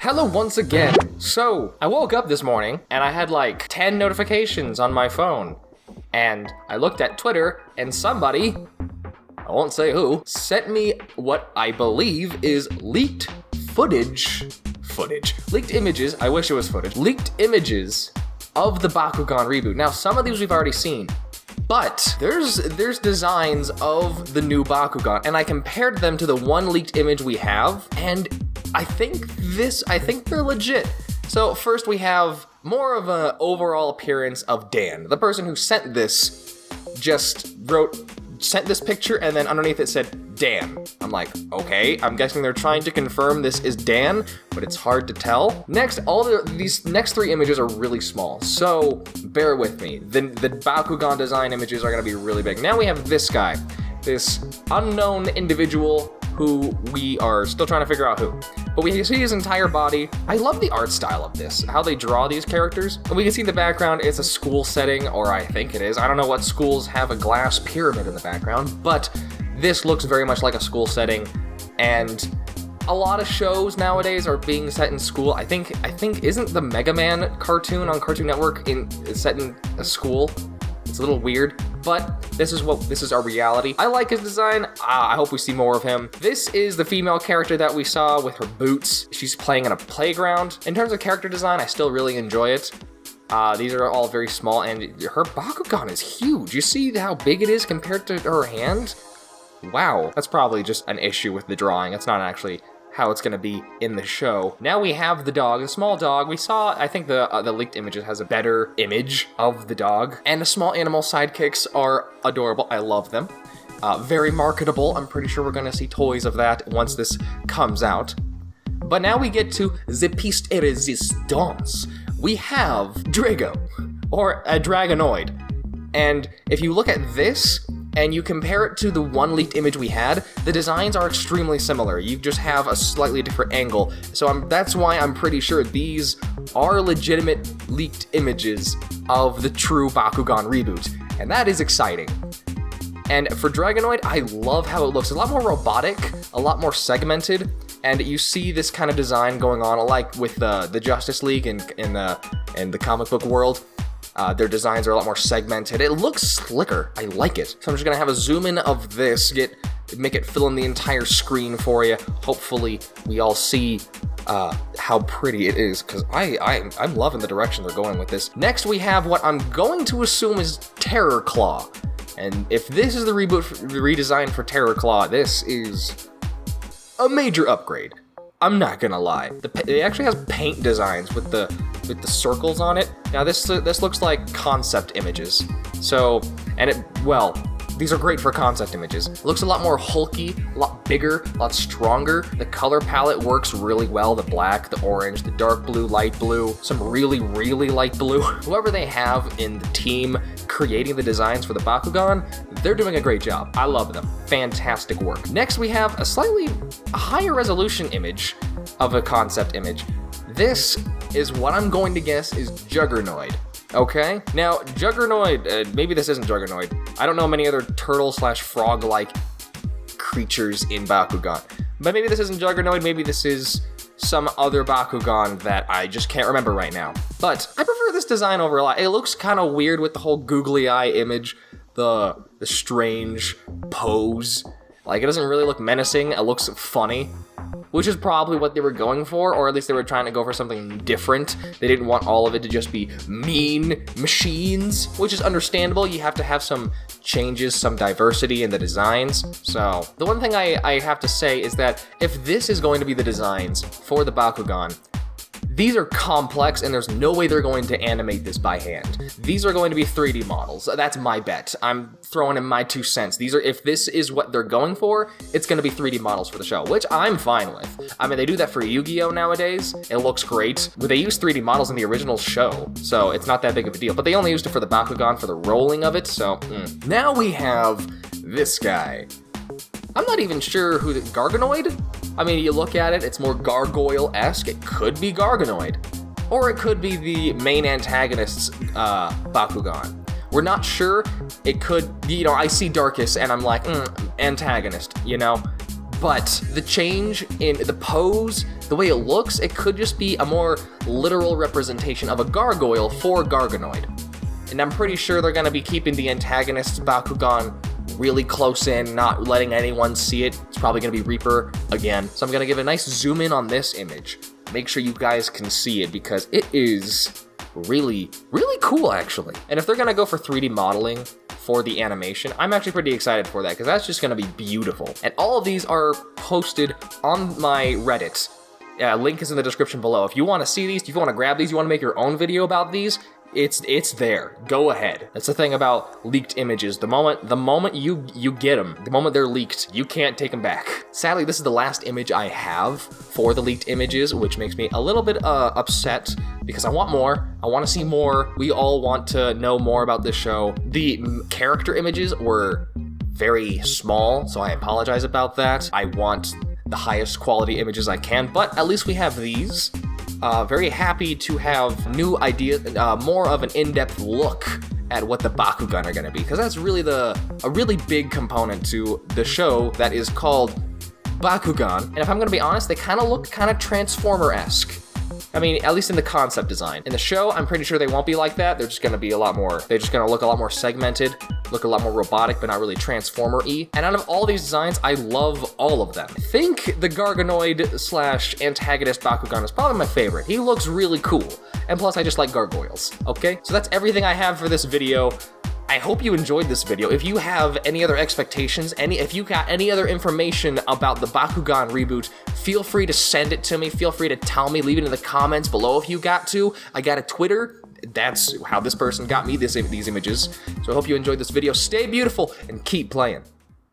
Hello once again. So, I woke up this morning and I had like 10 notifications on my phone. And I looked at Twitter and somebody, I won't say who, sent me what I believe is leaked leaked images, I wish it was footage, leaked images of the Bakugan reboot. Now, some of these we've already seen, but there's designs of the new Bakugan, and I compared them to the one leaked image we have, and I think they're legit. So first we have more of an overall appearance of Dan. The person who sent this just sent this picture, and then underneath it said Dan. I'm like, okay, I'm guessing they're trying to confirm this is Dan, but it's hard to tell. Next, these next three images are really small, so bear with me. The Bakugan design images are gonna be really big. Now we have this guy, this unknown individual who we are still trying to figure out who. But we see his entire body. I love the art style of this, how they draw these characters. And we can see in the background, it's a school setting, or I think it is. I don't know what schools have a glass pyramid in the background, but this looks very much like a school setting. And a lot of shows nowadays are being set in school. I think isn't the Mega Man cartoon on Cartoon Network set in a school? It's a little weird, but this is our reality. I like his design. I hope we see more of him. This is the female character that we saw with her boots. She's playing in a playground. In terms of character design, I still really enjoy it. These are all very small, and her Bakugan is huge. You see how big it is compared to her hand? Wow, that's probably just an issue with the drawing. It's not actually how it's gonna be in the show. Now we have the dog, the small dog. We saw, I think the leaked images has a better image of the dog. And the small animal sidekicks are adorable. I love them. Very marketable. I'm pretty sure we're gonna see toys of that once this comes out. But now we get to the piece de resistance. We have Drago, or a Dragonoid. And if you look at this, and you compare it to the one leaked image we had, the designs are extremely similar. You just have a slightly different angle. So that's why I'm pretty sure these are legitimate leaked images of the true Bakugan reboot. And that is exciting. And for Dragonoid, I love how it looks. It's a lot more robotic, a lot more segmented, and you see this kind of design going on, like with the Justice League in the comic book world. Their designs are a lot more segmented. It looks slicker. I like it. So I'm just gonna have a zoom in of this, make it fill in the entire screen for you. Hopefully we all see how pretty it is, because I'm loving the direction they're going with this. Next we have what I'm going to assume is Terrorclaw. And if this is the redesign for Terrorclaw, this is a major upgrade. I'm not gonna lie. It actually has paint designs with the circles on it. Now this looks like concept images. So, these are great for concept images. It looks a lot more hulky, a lot bigger, a lot stronger. The color palette works really well. The black, the orange, the dark blue, light blue, some really, really light blue. Whoever they have in the team creating the designs for the Bakugan, they're doing a great job. I love them. Fantastic work. Next, we have a slightly higher resolution image of a concept image. This is what I'm going to guess is Juggernoid. Okay? Now, Juggernoid, maybe this isn't Juggernoid. I don't know many other turtle/frog-like creatures in Bakugan. But maybe this isn't Juggernoid, maybe this is some other Bakugan that I just can't remember right now. But I prefer this design over a lot. It looks kind of weird with the whole googly eye image, the strange pose. Like, it doesn't really look menacing, it looks funny. Which is probably what they were going for, or at least they were trying to go for something different. They didn't want all of it to just be mean machines, which is understandable. You have to have some changes, some diversity in the designs. So, the one thing I have to say is that if this is going to be the designs for the Bakugan, these are complex, and there's no way they're going to animate this by hand. These are going to be 3D models. That's my bet. I'm throwing in my 2 cents. If this is what they're going for, it's going to be 3D models for the show, which I'm fine with. I mean, they do that for Yu-Gi-Oh! Nowadays. It looks great. But they use 3D models in the original show, so it's not that big of a deal. But they only used it for the Bakugan for the rolling of it, so Now we have this guy. I'm not even sure who Garganoid? I mean, you look at it, it's more gargoyle-esque. It could be Garganoid. Or it could be the main antagonist's Bakugan. We're not sure. It could be, I see Darkus and I'm like, antagonist, but the change in the pose, the way it looks, it could just be a more literal representation of a gargoyle for Garganoid. And I'm pretty sure they're going to be keeping the antagonist's Bakugan really close in, not letting anyone see it. It's probably going to be Reaper again. So I'm going to give a nice zoom in on this image. Make sure you guys can see it because it is really, really cool, actually. And if they're going to go for 3D modeling for the animation, I'm actually pretty excited for that because that's just going to be beautiful. And all of these are posted on my Reddit. Link is in the description below. If you want to see these, if you want to grab these, you want to make your own video about these, it's there. Go ahead. That's the thing about leaked images. The moment you get them, the moment they're leaked, you can't take them back. Sadly, this is the last image I have for the leaked images, which makes me a little bit upset because I want more. I want to see more. We all want to know more about this show. The character images were very small, so I apologize about that. I want the highest quality images I can, but at least we have these. Very happy to have new ideas, more of an in-depth look at what the Bakugan are going to be, because that's really a really big component to the show that is called Bakugan. And if I'm going to be honest, they kind of look kind of Transformer-esque. I mean, at least in the concept design. In the show, I'm pretty sure they won't be like that. They're just going to be they're just going to look a lot more segmented, look a lot more robotic, but not really Transformer-y. And out of all these designs, I love all of them. I think the Garganoid / antagonist Bakugan is probably my favorite. He looks really cool. And plus, I just like gargoyles, okay? So that's everything I have for this video. I hope you enjoyed this video. If you have any other expectations, if you got any other information about the Bakugan reboot, feel free to send it to me. Feel free to tell me. Leave it in the comments below if you got to. I got a Twitter. That's how this person got me these images. So I hope you enjoyed this video. Stay beautiful and keep playing.